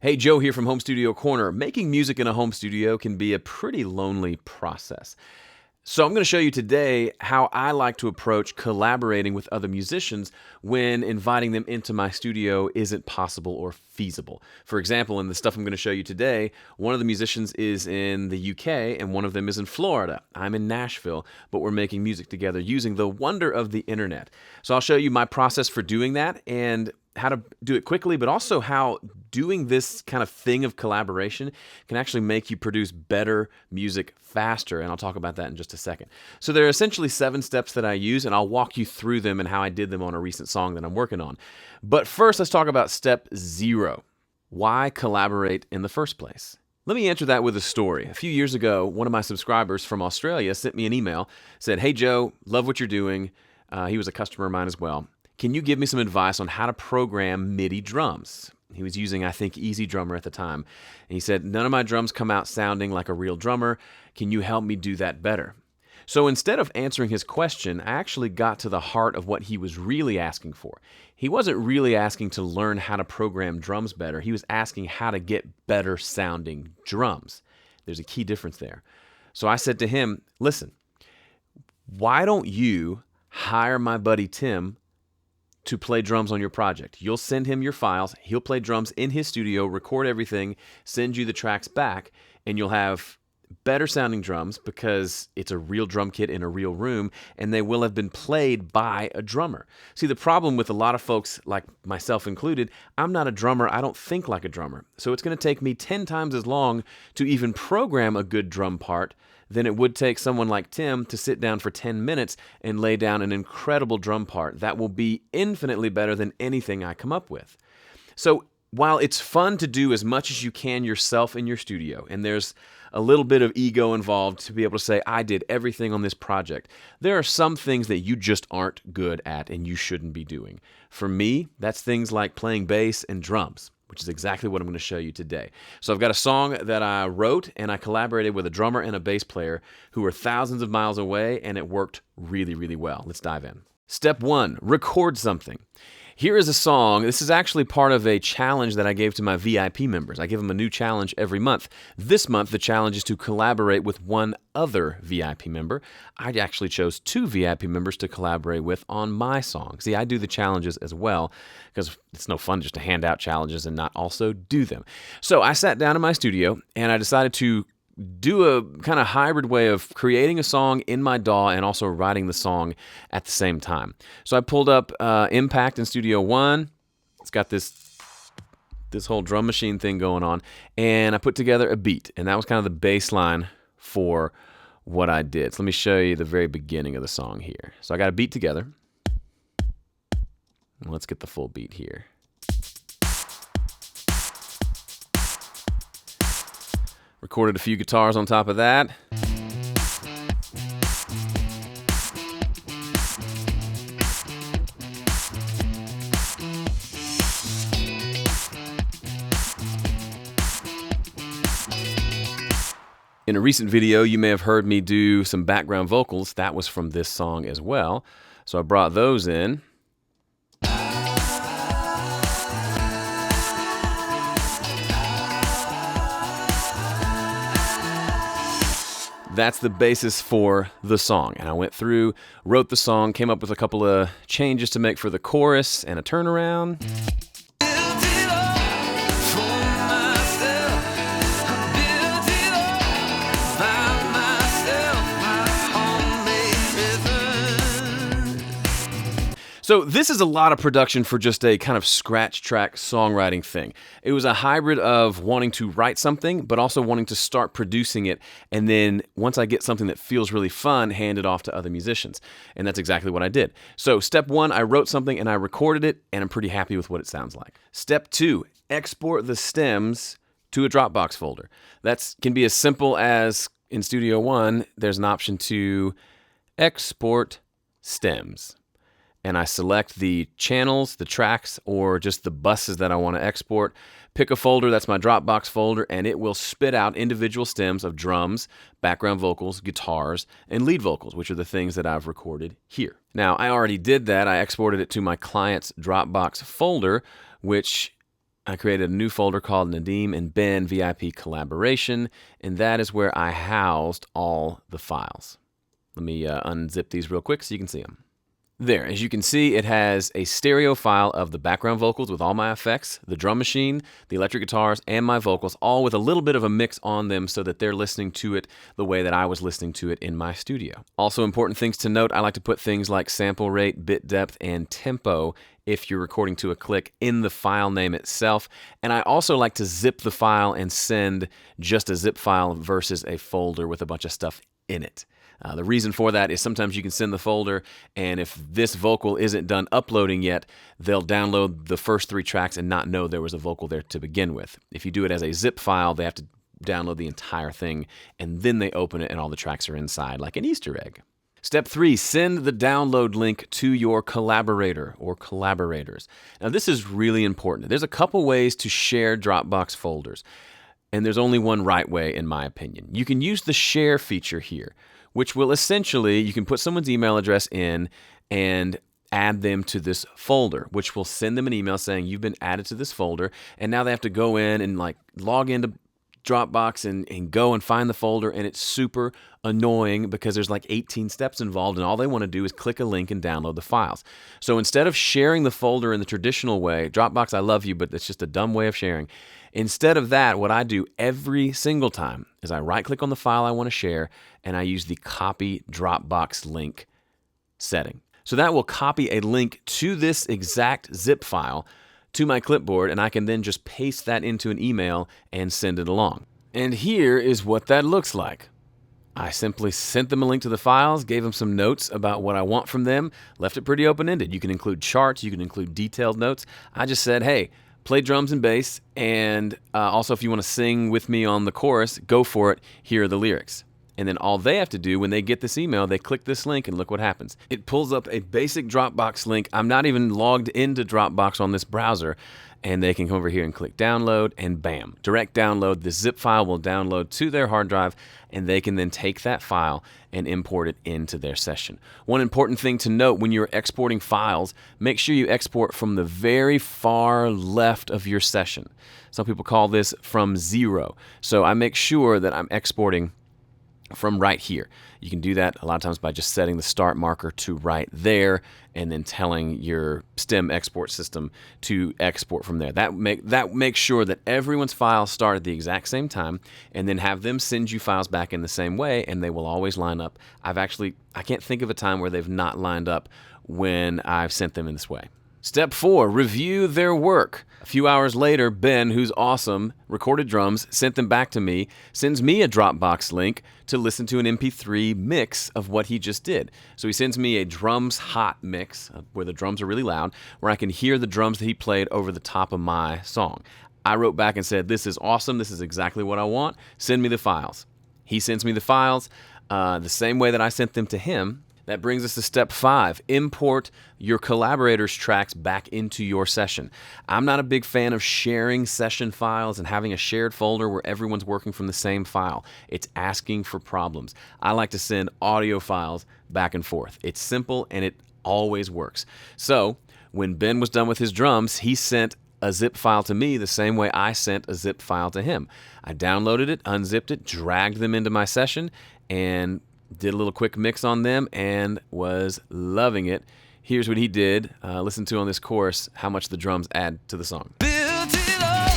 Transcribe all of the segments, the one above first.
Hey, Joe here from Home Studio Corner. Making music in a home studio can be a pretty lonely process. So I'm going to show you today how I like to approach collaborating with other musicians when inviting them into my studio isn't possible or feasible. For example, in the stuff I'm going to show you today, one of the musicians is in the UK and one of them is in Florida. I'm in Nashville, but we're making music together using the wonder of the internet. So I'll show you my process for doing that and how to do it quickly, but also how doing this kind of thing of collaboration can actually make you produce better music faster, and I'll talk about that in just a second. So there are essentially 7 steps that I use, and I'll walk you through them and how I did them on a recent song that I'm working on. But first, let's talk about step 0. Why collaborate in the first place? Let me answer that with a story. A few years ago, one of my subscribers from Australia sent me an email, said, "Hey Joe, love what you're doing." He was a customer of mine as well. "Can you give me some advice on how to program MIDI drums?" He was using, I think, Easy Drummer at the time. And he said, "None of my drums come out sounding like a real drummer. Can you help me do that better?" So instead of answering his question, I actually got to the heart of what he was really asking for. He wasn't really asking to learn how to program drums better. He was asking how to get better sounding drums. There's a key difference there. So I said to him, "Listen, why don't you hire my buddy Tim to play drums on your project? You'll send him your files, he'll play drums in his studio, record everything, send you the tracks back, and you'll have better sounding drums because it's a real drum kit in a real room, and they will have been played by a drummer." See, the problem with a lot of folks, like myself included, I'm not a drummer, I don't think like a drummer. So it's going to take me 10 times as long to even program a good drum part than it would take someone like Tim to sit down for 10 minutes and lay down an incredible drum part that will be infinitely better than anything I come up with. So while it's fun to do as much as you can yourself in your studio, and there's a little bit of ego involved to be able to say, "I did everything on this project," there are some things that you just aren't good at and you shouldn't be doing. For me, that's things like playing bass and drums, which is exactly what I'm going to show you today. So I've got a song that I wrote, and I collaborated with a drummer and a bass player who are thousands of miles away, and it worked really, really well. Let's dive in. Step 1, record something. Here is a song. This is actually part of a challenge that I gave to my VIP members. I give them a new challenge every month. This month, the challenge is to collaborate with one other VIP member. I actually chose 2 VIP members to collaborate with on my song. See, I do the challenges as well because it's no fun just to hand out challenges and not also do them. So I sat down in my studio and I decided to do a kind of hybrid way of creating a song in my DAW and also writing the song at the same time. So I pulled up Impact in Studio One. It's got this whole drum machine thing going on, and I put together a beat, and that was kind of the bass line for what I did. So let me show you the very beginning of the song here. So I got a beat together. Let's get the full beat here. Recorded a few guitars on top of that. In a recent video, you may have heard me do some background vocals. That was from this song as well. So I brought those in. That's the basis for the song. And I went through, wrote the song, came up with a couple of changes to make for the chorus and a turnaround. So this is a lot of production for just a kind of scratch track songwriting thing. It was a hybrid of wanting to write something, but also wanting to start producing it. And then once I get something that feels really fun, hand it off to other musicians. And that's exactly what I did. So step 1, I wrote something and I recorded it, and I'm pretty happy with what it sounds like. Step 2, export the stems to a Dropbox folder. That can be as simple as in Studio One, there's an option to export stems. And I select the channels, the tracks, or just the buses that I want to export. Pick a folder, that's my Dropbox folder, and it will spit out individual stems of drums, background vocals, guitars, and lead vocals, which are the things that I've recorded here. Now, I already did that. I exported it to my client's Dropbox folder, which I created a new folder called Nadim and Ben VIP Collaboration, and that is where I housed all the files. Let me unzip these real quick so you can see them. There, as you can see, it has a stereo file of the background vocals with all my effects, the drum machine, the electric guitars, and my vocals, all with a little bit of a mix on them so that they're listening to it the way that I was listening to it in my studio. Also important things to note, I like to put things like sample rate, bit depth, and tempo if you're recording to a click in the file name itself. And I also like to zip the file and send just a zip file versus a folder with a bunch of stuff in it. The reason for that is sometimes you can send the folder, and if this vocal isn't done uploading yet, they'll download the first 3 tracks and not know there was a vocal there to begin with. If you do it as a zip file, they have to download the entire thing, and then they open it and all the tracks are inside like an Easter egg. Step 3, send the download link to your collaborator or collaborators. Now this is really important. There's a couple ways to share Dropbox folders, and there's only one right way in my opinion. You can use the share feature here, which will essentially, you can put someone's email address in and add them to this folder, which will send them an email saying you've been added to this folder, and now they have to go in and like log into Dropbox and go and find the folder, and it's super annoying because there's like 18 steps involved, and all they want to do is click a link and download the files. So instead of sharing the folder in the traditional way, Dropbox, I love you, but it's just a dumb way of sharing. Instead of that, what I do every single time is I right-click on the file I want to share, and I use the copy Dropbox link setting. So that will copy a link to this exact zip file to my clipboard, and I can then just paste that into an email and send it along. And here is what that looks like. I simply sent them a link to the files, gave them some notes about what I want from them, left it pretty open-ended. You can include charts, you can include detailed notes. I just said, hey, play drums and bass, and also if you want to sing with me on the chorus, go for it, here are the lyrics. And then all they have to do when they get this email, they click this link and look what happens. It pulls up a basic Dropbox link. I'm not even logged into Dropbox on this browser, and they can come over here and click download, and bam, direct download. The zip file will download to their hard drive, and they can then take that file and import it into their session. One important thing to note when you're exporting files, make sure you export from the very far left of your session. Some people call this from 0. So I make sure that I'm exporting from right here. You can do that a lot of times by just setting the start marker to right there and then telling your stem export system to export from there. That makes sure that everyone's files start at the exact same time, and then have them send you files back in the same way, and they will always line up. I can't think of a time where they've not lined up when I've sent them in this way. Step 4, review their work. A few hours later, Ben, who's awesome, recorded drums, sent them back to me, sends me a Dropbox link to listen to an MP3 mix of what he just did. So he sends me a drums hot mix, where the drums are really loud, where I can hear the drums that he played over the top of my song. I wrote back and said, this is awesome, this is exactly what I want, send me the files. He sends me the files the same way that I sent them to him. That brings us to step 5, import your collaborators' tracks back into your session. I'm not a big fan of sharing session files and having a shared folder where everyone's working from the same file. It's asking for problems. I like to send audio files back and forth. It's simple and it always works. So when Ben was done with his drums, he sent a zip file to me the same way I sent a zip file to him. I downloaded it, unzipped it, dragged them into my session, and did a little quick mix on them and was loving it. Here's what he did. Listen to on this chorus how much the drums add to the song. Built it up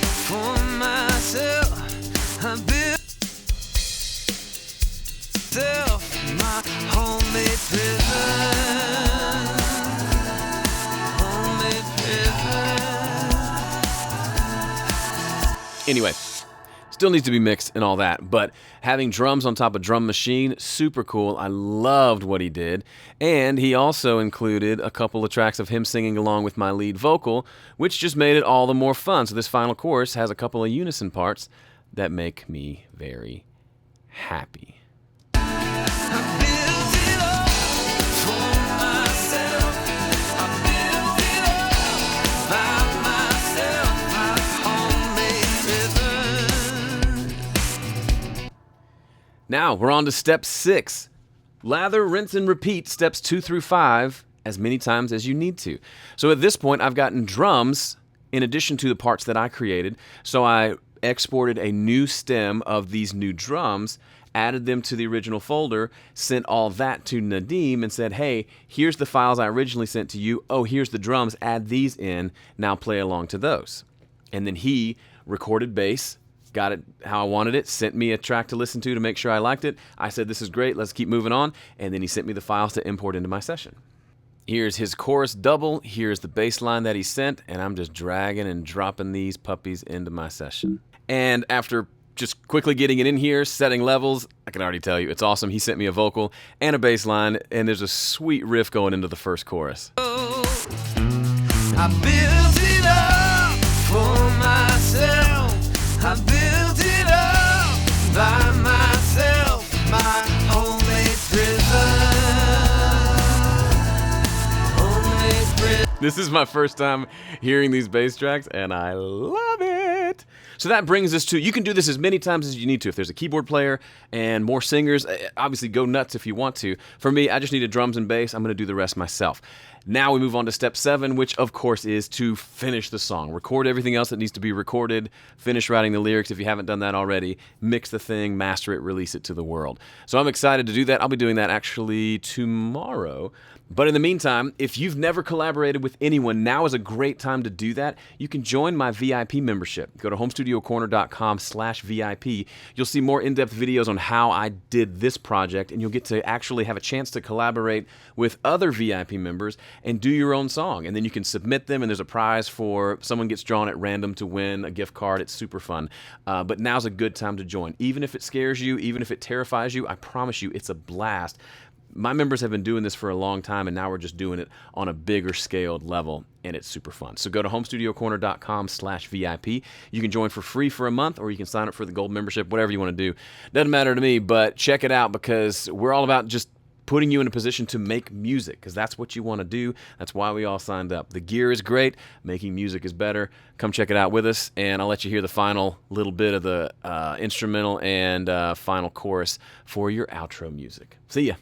for myself. I built my homemade prison. Anyway, still needs to be mixed and all that, but having drums on top of drum machine, super cool. I loved what he did. And he also included a couple of tracks of him singing along with my lead vocal, which just made it all the more fun. So this final chorus has a couple of unison parts that make me very happy. Now, we're on to step 6. Lather, rinse, and repeat steps 2 through 5 as many times as you need to. So at this point, I've gotten drums in addition to the parts that I created. So I exported a new stem of these new drums, added them to the original folder, sent all that to Nadim and said, hey, here's the files I originally sent to you. Oh, here's the drums, add these in, now play along to those. And then he recorded bass, got it how I wanted it, sent me a track to listen to make sure I liked it. I said, this is great, let's keep moving on. And then he sent me the files to import into my session. Here's his chorus double, here's the bass line that he sent, and I'm just dragging and dropping these puppies into my session. And after just quickly getting it in here, setting levels, I can already tell you, it's awesome. He sent me a vocal and a bass line, and there's a sweet riff going into the first chorus. I built it up for myself. I built it up by myself, my homemade prison. This is my first time hearing these bass tracks, and I love it. So that brings us to, you can do this as many times as you need to. If there's a keyboard player and more singers, obviously go nuts if you want to. For me, I just needed drums and bass. I'm going to do the rest myself. Now we move on to step 7, which of course is to finish the song. Record everything else that needs to be recorded, finish writing the lyrics if you haven't done that already, mix the thing, master it, release it to the world. So I'm excited to do that. I'll be doing that actually tomorrow. But in the meantime, if you've never collaborated with anyone, now is a great time to do that. You can join my VIP membership. Go to homestudiocorner.com/VIP. You'll see more in-depth videos on how I did this project, and you'll get to actually have a chance to collaborate with other VIP members and do your own song. And then you can submit them, and there's a prize for someone gets drawn at random to win a gift card. It's super fun. But now's a good time to join. Even if it scares you, even if it terrifies you, I promise you it's a blast. My members have been doing this for a long time, and now we're just doing it on a bigger scaled level, and it's super fun. So go to homestudiocorner.com/VIP. You can join for free for a month, or you can sign up for the gold membership, whatever you want to do. Doesn't matter to me, but check it out, because we're all about just putting you in a position to make music, because that's what you want to do. That's why we all signed up. The gear is great. Making music is better. Come check it out with us, and I'll let you hear the final little bit of the instrumental and final chorus for your outro music. See ya.